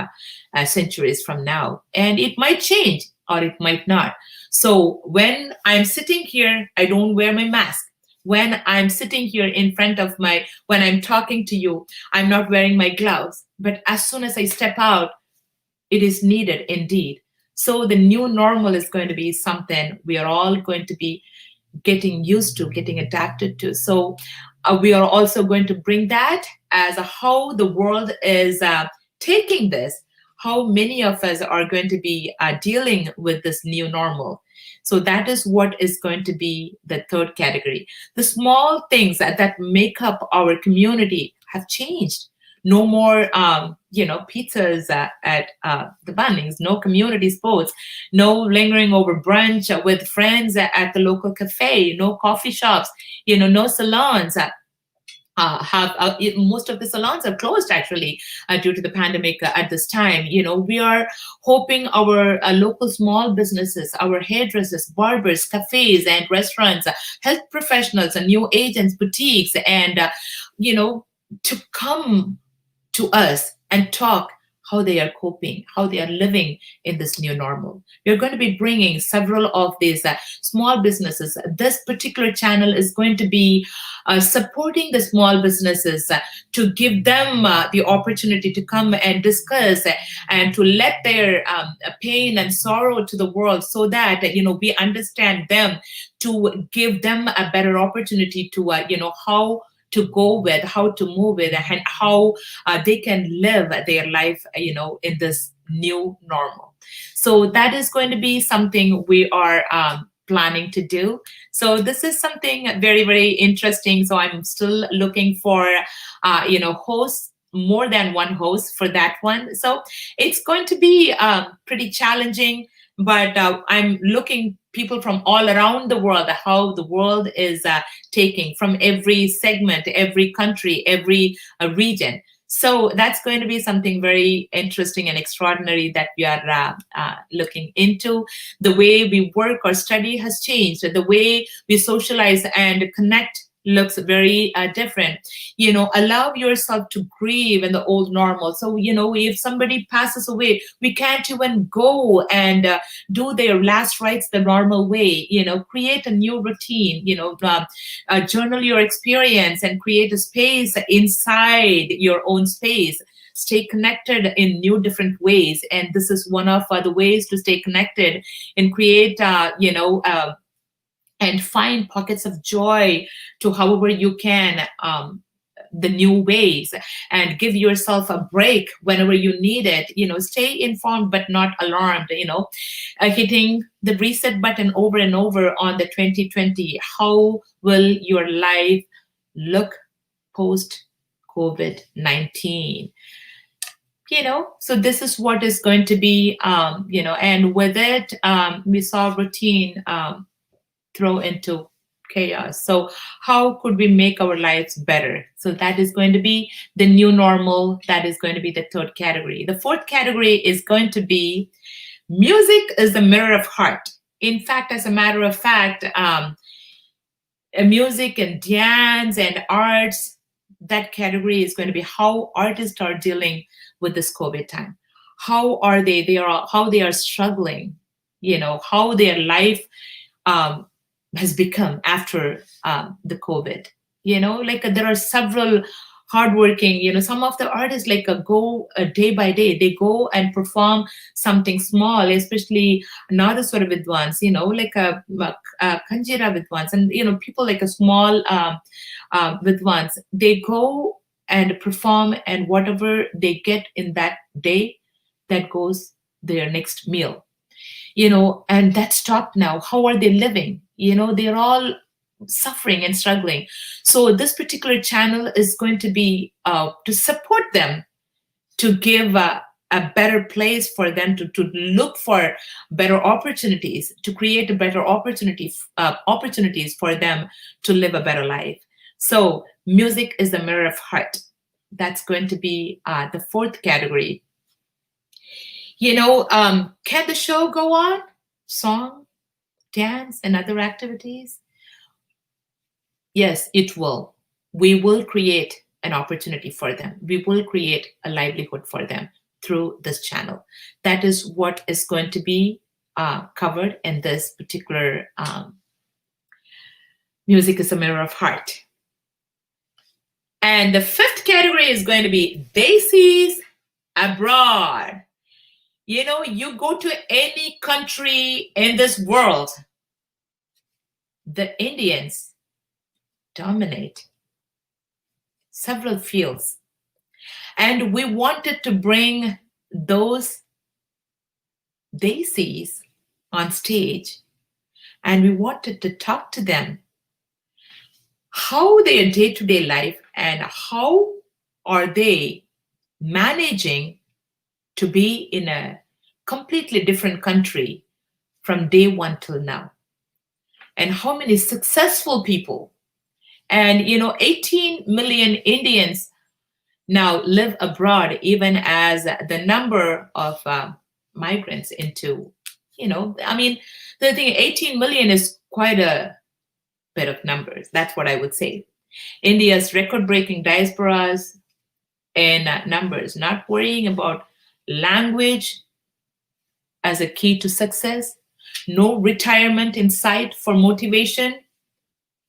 centuries from now. And it might change or it might not. So when I'm sitting here, I don't wear my mask. When I'm sitting here in front of when I'm talking to you, I'm not wearing my gloves. But as soon as I step out, it is needed indeed. So the new normal is going to be something we are all going to be getting used to, getting adapted to. So we are also going to bring that as how the world is taking this, how many of us are going to be dealing with this new normal. So that is what is going to be the third category. The small things that make up our community have changed. No more, pizzas at the Bunnings, no community sports, no lingering over brunch with friends at the local cafe, no coffee shops, no salons. Most of the salons are closed actually due to the pandemic at this time. We are hoping our local small businesses, our hairdressers, barbers, cafes and restaurants, health professionals and new agents, boutiques, and to come to us and talk how they are coping, how they are living in this new normal. We're going to be bringing several of these small businesses. This particular channel is going to be supporting the small businesses to give them the opportunity to come and discuss and to let their pain and sorrow to the world, so that we understand them, to give them a better opportunity to how to go with, how to move with, and how they can live their life, in this new normal. So that is going to be something we are planning to do. So this is something very, very interesting. So I'm still looking for, hosts, more than one host for that one. So it's going to be pretty challenging, but I'm looking people from all around the world, how the world is taking from every segment, every country, every region. So that's going to be something very interesting and extraordinary that we are looking into. The way we work or study has changed. The way we socialize and connect looks very different. Allow yourself to grieve in the old normal. So, if somebody passes away, we can't even go and do their last rites the normal way. Create a new routine, journal your experience and create a space inside your own space. Stay connected in new different ways. And this is one of the ways to stay connected and create, and find pockets of joy to however you can, the new ways, and give yourself a break whenever you need it. Stay informed but not alarmed. Hitting the reset button over and over on the 2020. How will your life look post COVID-19? So this is what is going to be, and with it, we saw routine throw into chaos. So how could we make our lives better? So that is going to be the new normal. That is going to be the third category. The fourth category is going to be music is the mirror of heart. In fact, as a matter of fact, music and dance and arts, that category is going to be how artists are dealing with this COVID time. How are how they are struggling, how their life has become after the COVID. Like there are several hardworking, some of the artists like go day by day, they go and perform something small, especially Nadaswara Vidwans, like a Kanjira Vidwans, and, people like a small Vidwans, they go and perform, and whatever they get in that day, that goes their next meal. And that's stopped now. How are they living? They're all suffering and struggling. So this particular channel is going to be to support them, to give a better place for them to look for better opportunities, to create a better opportunities for them to live a better life. So music is the mirror of heart. That's going to be the fourth category. Can the show go on? Song, dance, and other activities? Yes, it will. We will create an opportunity for them. We will create a livelihood for them through this channel. That is what is going to be covered in this particular Music is a Mirror of Heart. And the fifth category is going to be Desis Abroad. You go to any country in this world, the Indians dominate several fields. And we wanted to bring those Desis on stage, and we wanted to talk to them how their day-to-day life and how are they managing to be in a completely different country from day one till now. And how many successful people. And 18 million Indians now live abroad, even as the number of migrants into, the thing, 18 million is quite a bit of numbers. That's what I would say. India's record-breaking diasporas in numbers, not worrying about language as a key to success, no retirement in sight for motivation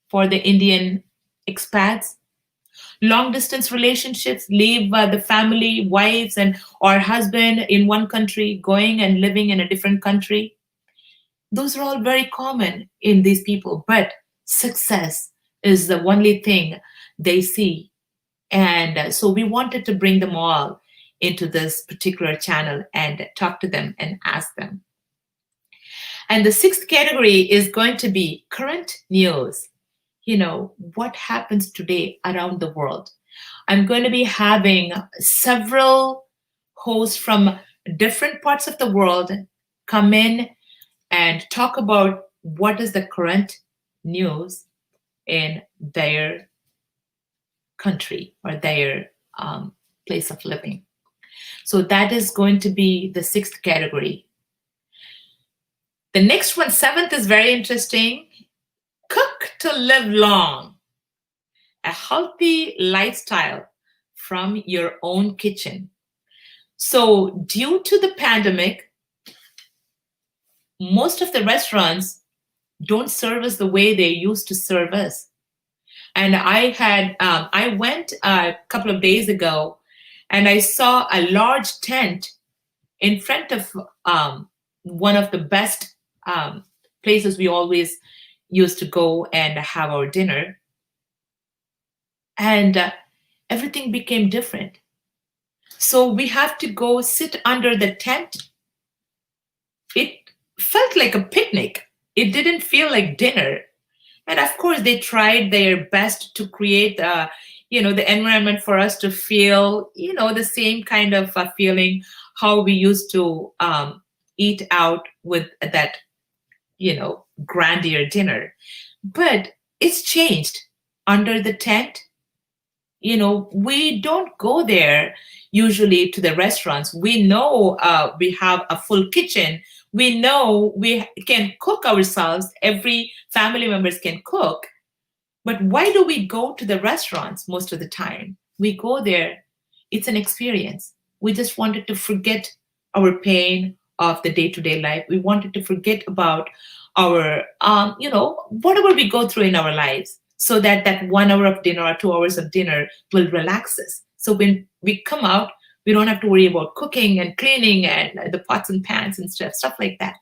for the Indian expats. Long-distance relationships, leave the family, wives, or husband in one country, going and living in a different country. Those are all very common in these people, but success is the only thing they see. And so we wanted to bring them all into this particular channel and talk to them and ask them. And the sixth category is going to be current news. What happens today around the world. I'm going to be having several hosts from different parts of the world come in and talk about what is the current news in their country or their place of living. So that is going to be the sixth category. The next one, seventh, is very interesting. Cook to live long. A healthy lifestyle from your own kitchen. So due to the pandemic, most of the restaurants don't serve us the way they used to serve us. And I went a couple of days ago and I saw a large tent in front of one of the best places we always used to go and have our dinner. And everything became different. So we have to go sit under the tent. It felt like a picnic. It didn't feel like dinner. And of course, they tried their best to create, the environment for us to feel, the same kind of feeling how we used to eat out with that, grandeur dinner. But it's changed. Under the tent, we don't go there usually to the restaurants. We know we have a full kitchen. We know we can cook ourselves. Every family members can cook. But why do we go to the restaurants most of the time? We go there. It's an experience. We just wanted to forget our pain, of the day-to-day life. We wanted to forget about our, whatever we go through in our lives, so that that 1 hour of dinner or 2 hours of dinner will relax us. So when we come out, we don't have to worry about cooking and cleaning and the pots and pans and stuff like that.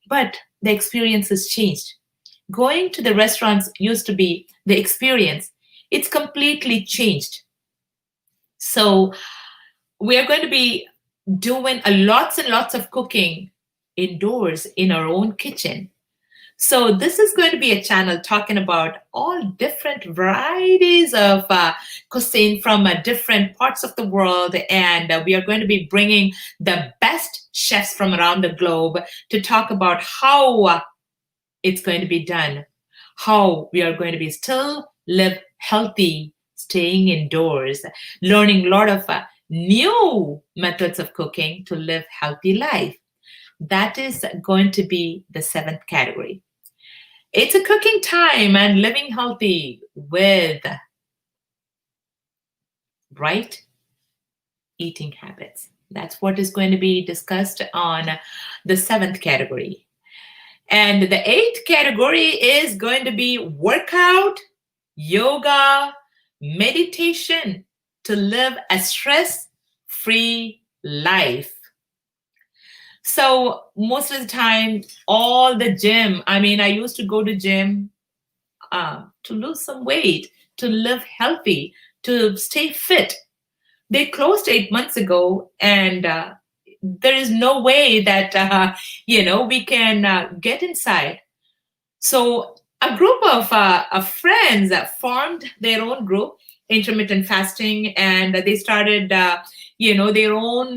But the experience has changed. Going to the restaurants used to be the experience. It's completely changed. So we are going to be doing lots and lots of cooking indoors in our own kitchen. So this is going to be a channel talking about all different varieties of cuisine from different parts of the world. And we are going to be bringing the best chefs from around the globe to talk about how it's going to be done, how we are going to be still live healthy, staying indoors, learning a lot of new methods of cooking to live healthy life. That is going to be the 7th category. It's a cooking time and living healthy with right eating habits. That's what is going to be discussed on the 7th category. And the 8th category is going to be workout, yoga, meditation to live a stress-free life. So most of the time, all the gym, I used to go to gym to lose some weight, to live healthy, to stay fit. They closed 8 months ago, and there is no way that, we can get inside. So a group of friends formed their own group, intermittent fasting, and they started their own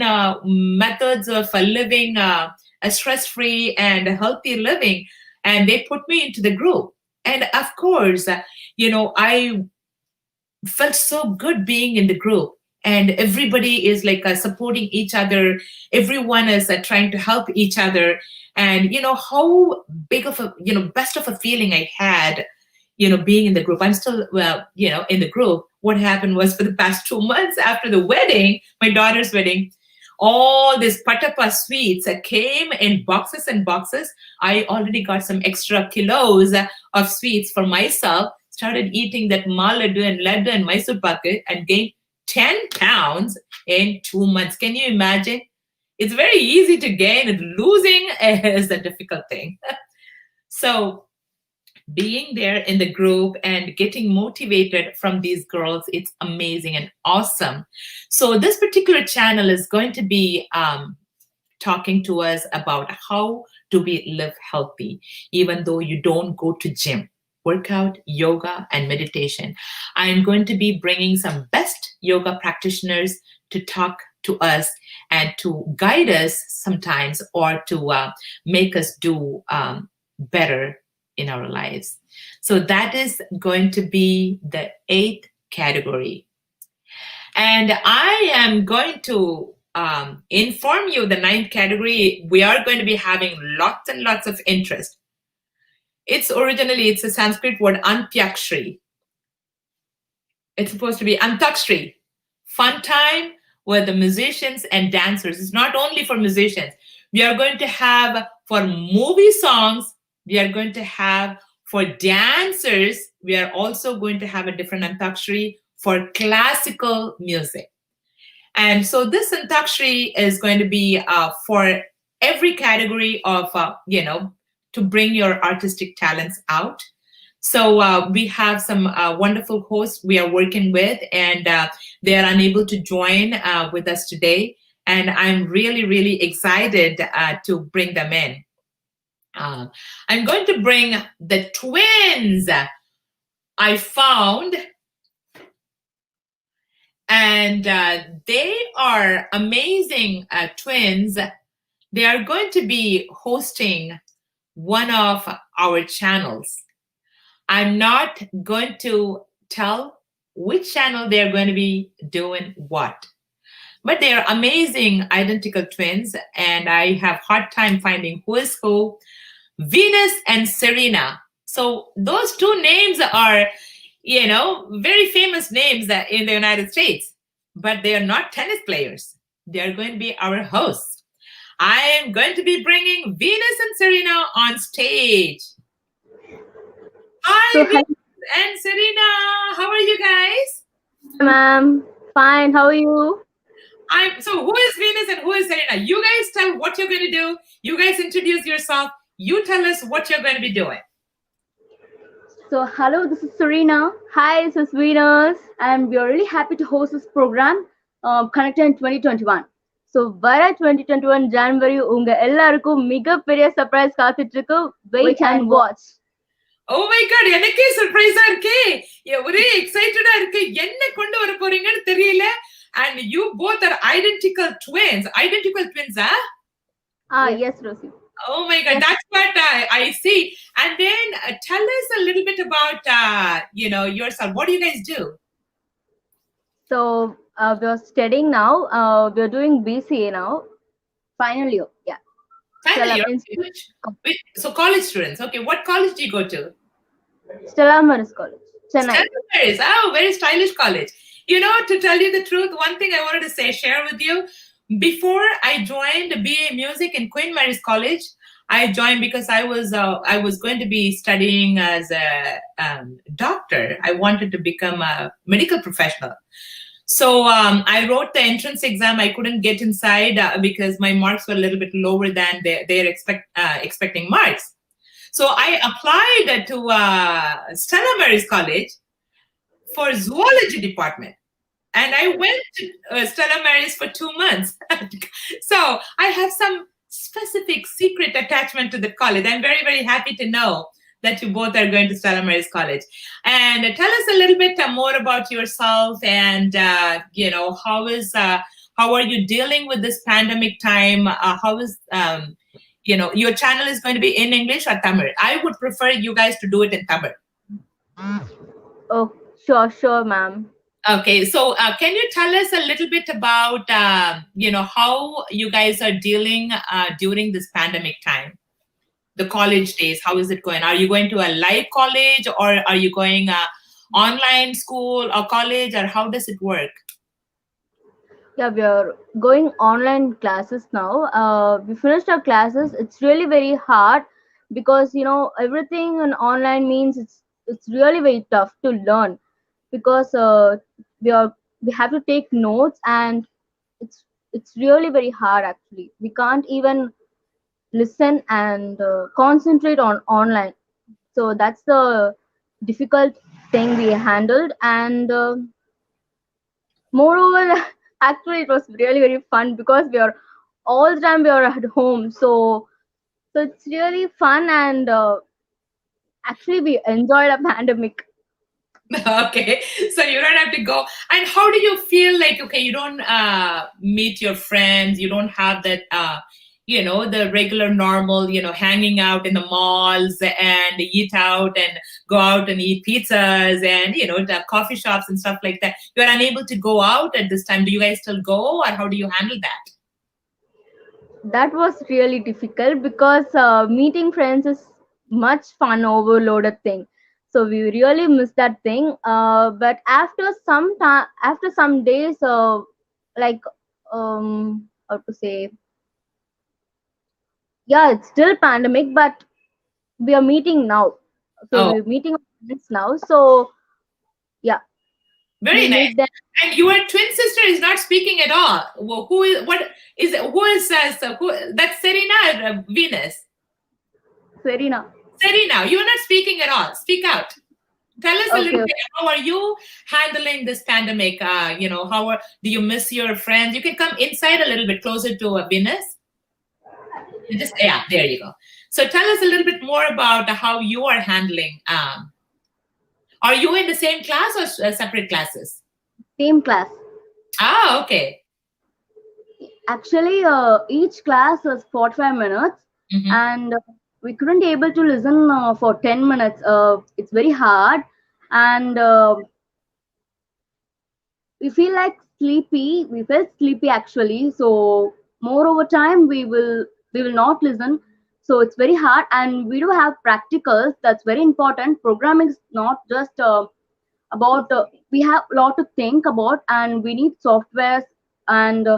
methods of living a stress-free and healthy living, and they put me into the group. And of course, I felt so good being in the group, and everybody is like supporting each other. Everyone is trying to help each other, and how big of a best of a feeling I had being in the group. I'm still in the group. What happened was, for the past 2 months after the wedding, my daughter's wedding, all these patapa sweets came in boxes and boxes. I already got some extra kilos of sweets for myself, started eating that maladu and laddu and Mysore pak, and gained 10 pounds in 2 months. Can you imagine? It's very easy to gain, and losing is a difficult thing. So being there in the group and getting motivated from these girls, it's amazing and awesome. So this particular channel is going to be talking to us about how do we live healthy, even though you don't go to gym. Workout, yoga, and meditation. I'm going to be bringing some best yoga practitioners to talk to us and to guide us sometimes, or to make us do better in our lives. So that is going to be the 8th category. And I am going to inform you the 9th category, we are going to be having lots and lots of interest. It's a Sanskrit word, Antyakshri. It's supposed to be Anthakshri. Fun time with the musicians and dancers. It's not only for musicians. We are going to have for movie songs. We are going to have for dancers. We are also going to have a different Anthakshri for classical music. And so this Anthakshri is going to be for every category of, to bring your artistic talents out. So we have some wonderful hosts we are working with, and they are unable to join with us today. And I'm really, really excited to bring them in. I'm going to bring the twins I found, and they are amazing twins. They are going to be hosting one of our channels. I'm not going to tell which channel they're going to be doing what, but they are amazing identical twins, and I have hard time finding who is who. Venus and Serena. So those two names are, very famous names that in the United States, but they are not tennis players. They are going to be our hosts. I am going to be bringing Venus and Serena on stage. Hi, Venus and Serena. How are you guys? Ma'am, fine. How are you? So who is Venus and who is Serena? You guys tell what you're going to do. You guys introduce yourself. You tell us what you're going to be doing. So hello, this is Serena. Hi, this is Venus. And we are really happy to host this program, Connected in 2021. So vara 2021 January unga ellarukkum miga periya surprise kaathitirukku. Wait and watch. Oh my god, எனக்கே சர்ப்ரைஸா இருக்கே. ஒரே எக்ஸைட்டடா இருக்கு. என்ன கொண்டு வர போறீங்கன்னு தெரியல. And you both are identical twins. Identical twins, huh? Yes, Rosie. Oh my god, that's what I see. And then tell us a little bit about yourself. What do you guys do? So we are studying now. We are doing BCA now. Final year, yeah. Final year. So college students. Okay, what college do you go to? Stella Maris College, Chennai. Stella Maris. Oh, very stylish college. You know, to tell you the truth, one thing I wanted to share with you. Before I joined BA Music in Queen Mary's College, I joined because I was going to be studying as a doctor. I wanted to become a medical professional. So I wrote the entrance exam. I couldn't get inside because my marks were a little bit lower than they're expecting marks. So I applied to Stella Maris College for zoology department. And I went to Stella Maris for 2 months. So I have some specific secret attachment to the college. I'm very, very happy to know that you both are going to Stella Maris College. And tell us a little bit more about yourself and, how are you dealing with this pandemic time? How is, your channel is going to be in English or Tamil? I would prefer you guys to do it in Tamil. Oh, sure, ma'am. Okay, so can you tell us a little bit about, how you guys are dealing during this pandemic time? The college days, how is it going? Are you going to a live college or are you going online school or college, or how does it work? Yeah, we are going online classes now. We finished our classes. It's really very hard because, everything in online means it's really very tough to learn. Because we have to take notes, and it's really very hard actually. We can't even listen and concentrate on online. So that's the difficult thing we handled. And moreover, actually it was really very fun because we are all the time we are at home. So it's really fun, and actually we enjoyed a pandemic. Okay, so you don't have to go. And how do you feel like, okay, you don't meet your friends, you don't have that, the regular normal, hanging out in the malls and eat out and go out and eat pizzas and, the coffee shops and stuff like that. You're unable to go out at this time. Do you guys still go, or how do you handle that? That was really difficult because meeting friends is much fun overloaded thing. So we really miss that thing. But after some time, after some days, how to say, yeah, it's still pandemic, but we are meeting now. So we're meeting now. So yeah, very nice. And your twin sister is not speaking at all. Well, that's Serena or Venus? Serena. Serena, you are not speaking at all. Speak out. Tell us a little bit. How are you handling this pandemic? Do you miss your friends? You can come inside a little bit closer to Venus. There you go. So tell us a little bit more about how you are handling. Are you in the same class or separate classes? Same class. Okay. Actually, each class was 45 minutes, and we couldn't able to listen for 10 minutes. It's very hard, and we feel like sleepy. We felt sleepy actually. So more over time, we will not listen. So it's very hard, and we do have practicals. That's very important. Programming is not just about. We have a lot to think about, and we need softwares and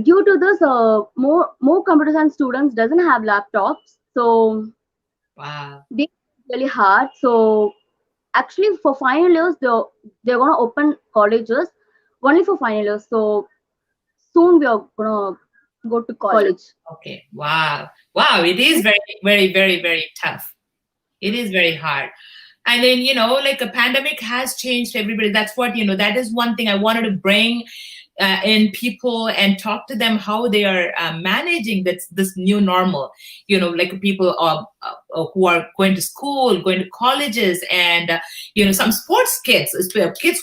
due to this, more computer science students doesn't have laptops, so Wow. they really hard. So actually, for final years, they're gonna open colleges only for final years. So soon we are gonna go to college. Okay. Wow. Wow. It is very, very, very, very tough. It is very hard. And then, like a pandemic has changed everybody. That's what, that is one thing I wanted to bring in people and talk to them how they are managing this new normal. Like people who are going to school, going to colleges, and some sports kids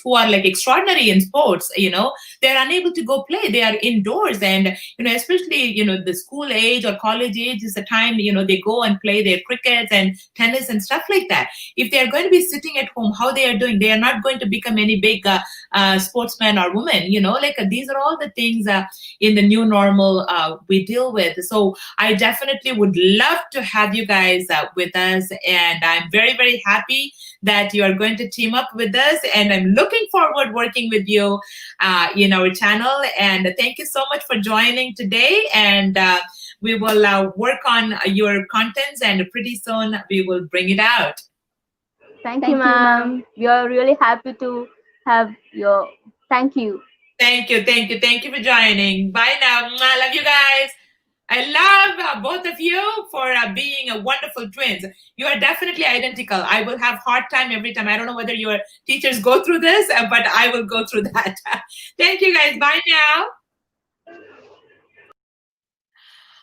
who are like extraordinary in sports. They're unable to go play. They are indoors, and especially the school age or college age is the time they go and play their crickets and tennis and stuff like that. If they are going to be sitting at home, how they are doing? They are not going to become any big sportsman or woman. Like these are all the things in the new normal we deal with. So I definitely would love to have you guys with us, and I'm very, very happy that you are going to team up with us, and I'm looking forward working with you in our channel. And thank you so much for joining today, and we will work on your contents, and pretty soon we will bring it out. Thank you, ma'am. We are really happy to have your. Thank you. Thank you for joining. Bye now. I love you guys. I love both of you for being a wonderful twins. You are definitely identical. I will have hard time every time. I don't know whether your teachers go through this, but I will go through that. Thank you guys. Bye now.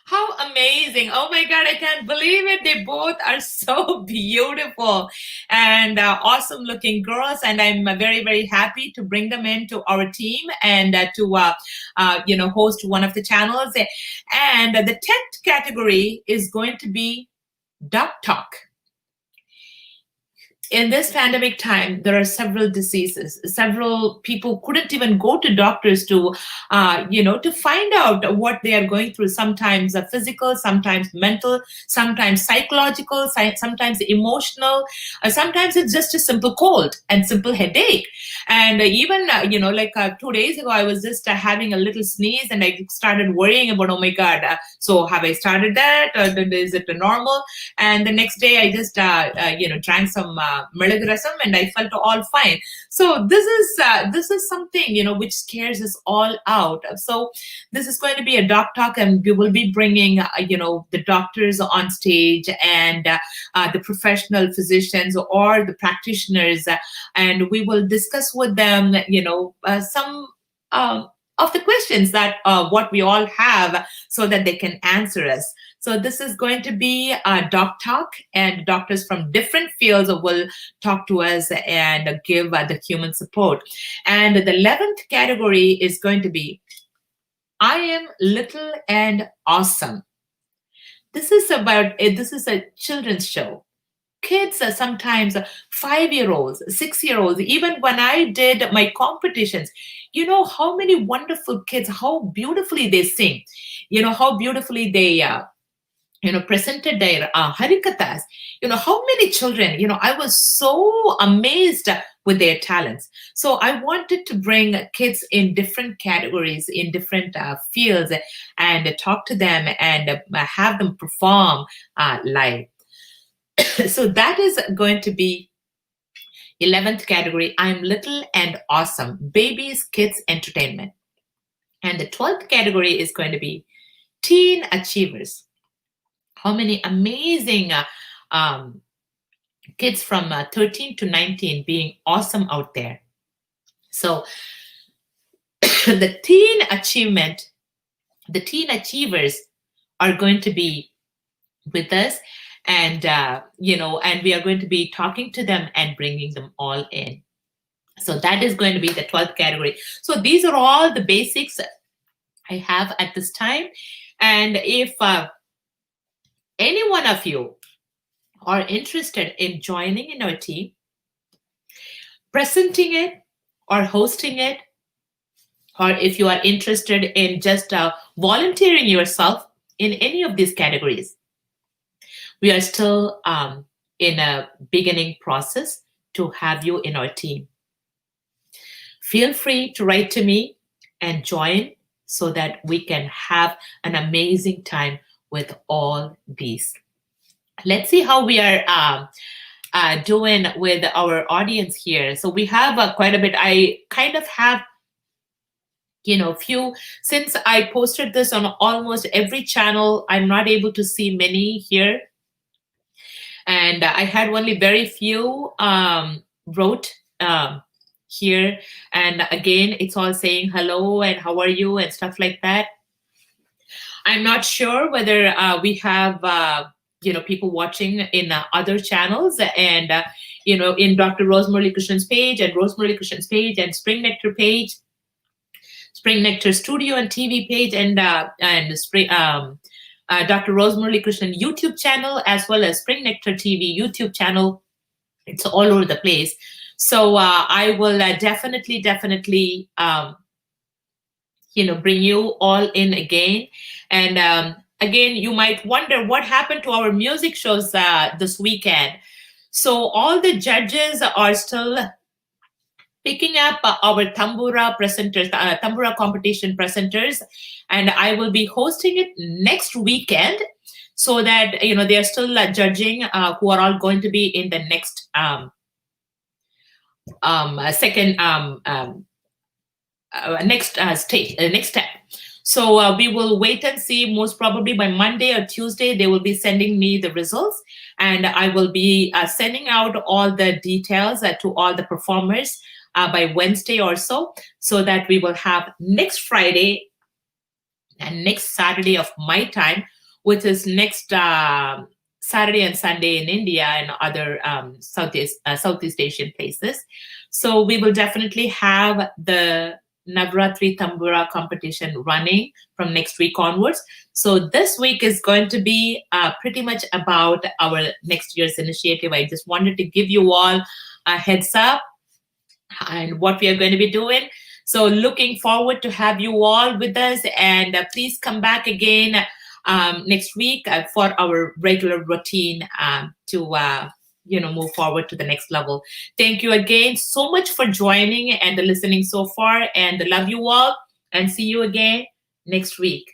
How amazing. Oh my God, I can't believe it. They both are so beautiful and awesome looking girls. And I'm very, very happy to bring them into our team and to host one of the channels. And the 10th category is going to be Duck Talk. In this pandemic time, there are several diseases. Several people couldn't even go to doctors to find out what they are going through. Sometimes physical, sometimes mental, sometimes psychological, sometimes emotional. Sometimes it's just a simple cold and simple headache. And even 2 days ago, I was just having a little sneeze, and I started worrying about, oh my God, so have I started that? Or is it normal? And the next day, I just drank some Muralikrishnan, and I felt all fine. So this is something which scares us all out. So this is going to be a doc talk, and we will be bringing the doctors on stage, and the professional physicians or the practitioners, and we will discuss with them some of the questions that what we all have, so that they can answer us. So this is going to be a doc talk, and doctors from different fields will talk to us and give the human support. And the 11th category is going to be I am little and awesome. This is a children's show. Kids are sometimes 5-year-olds, 6-year-olds. Even when I did my competitions, how many wonderful kids, how beautifully they sing, how beautifully they presented their harikatas. How many children, I was so amazed with their talents. So I wanted to bring kids in different categories, in different fields, and talk to them and have them perform live. So that is going to be 11th category. I'm little and awesome. Babies, kids, entertainment. And the 12th category is going to be teen achievers. How many amazing kids from 13 to 19 being awesome out there. So the teen achievers are going to be with us, and and we are going to be talking to them and bringing them all in. So that is going to be the 12th category. So these are all the basics I have at this time. And if any one of you are interested in joining in our team, presenting it or hosting it, or if you are interested in just volunteering yourself in any of these categories, we are still in a beginning process to have you in our team. Feel free to write to me and join so that we can have an amazing time with all these. Let's see how we are doing with our audience here. So we have quite a bit. I kind of have, few, since I posted this on almost every channel, I'm not able to see many here. And I had only very few wrote here. And again, it's all saying hello and how are you and stuff like that. I'm not sure whether we have people watching in other channels, and in Dr. Muralikrishnan's page and Muralikrishnan's page and Spring Nectar page, Spring Nectar Studio and TV page, and Dr. Muralikrishnan YouTube channel, as well as Spring Nectar TV YouTube channel. It's all over the place. So I will definitely bring you all in again. And again, you might wonder what happened to our music shows this weekend. So all the judges are still picking up our Tambura presenters, Tambura competition presenters, and I will be hosting it next weekend, so that they are still judging who are all going to be in the next next step. So we will wait and see. Most probably by Monday or Tuesday, they will be sending me the results, and I will be sending out all the details to all the performers by Wednesday or so that we will have next Friday and next Saturday of my time, which is next Saturday and Sunday in India and other Southeast Asian places. So we will definitely have the Navratri Tambura competition running from next week onwards. So this week is going to be pretty much about our next year's initiative. I just wanted to give you all a heads up and what we are going to be doing. So looking forward to have you all with us, and please come back again next week for our regular routine to move forward to the next level. Thank you again so much for joining and listening so far, and love you all, and see you again next week.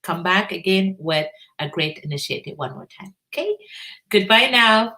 Come back again with a great initiative one more time. Okay, goodbye now.